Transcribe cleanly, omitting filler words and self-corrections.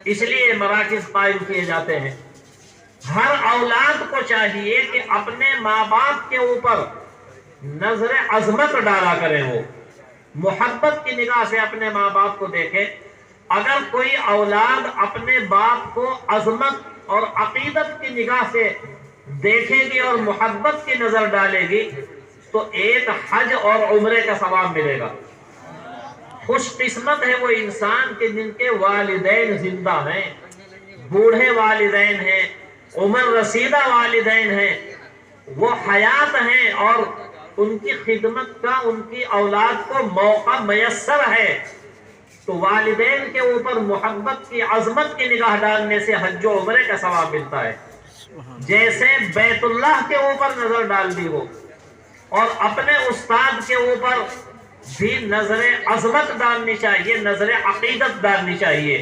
اس لیے مراکز قائم کیے جاتے ہیں۔ ہر اولاد کو چاہیے کہ اپنے ماں باپ کے اوپر نظر عظمت ڈالا کرے، وہ محبت کی نگاہ سے اپنے ماں باپ کو دیکھے۔ اگر کوئی اولاد اپنے باپ کو عظمت اور عقیدت کی نگاہ سے دیکھے گی اور محبت کی نظر ڈالے گی تو ایک حج اور عمرے کا ثواب ملے گا۔ خوش قسمت ہے وہ انسان کہ جن کے والدین زندہ ہیں، بوڑھے والدین ہیں، عمر رسیدہ والدین ہیں، وہ حیات ہیں اور ان کی خدمت کا ان کی اولاد کو موقع میسر ہے، تو والدین کے اوپر محبت کی عظمت کی نگاہ ڈالنے سے حج و عمرے کا ثواب ملتا ہے۔ جیسے بیت اللہ کے اوپر نظر ڈال دی ہو، اور اپنے استاد کے اوپر بھی نظر عظمت ڈالنی چاہیے، نظر عقیدت ڈالنی چاہیے۔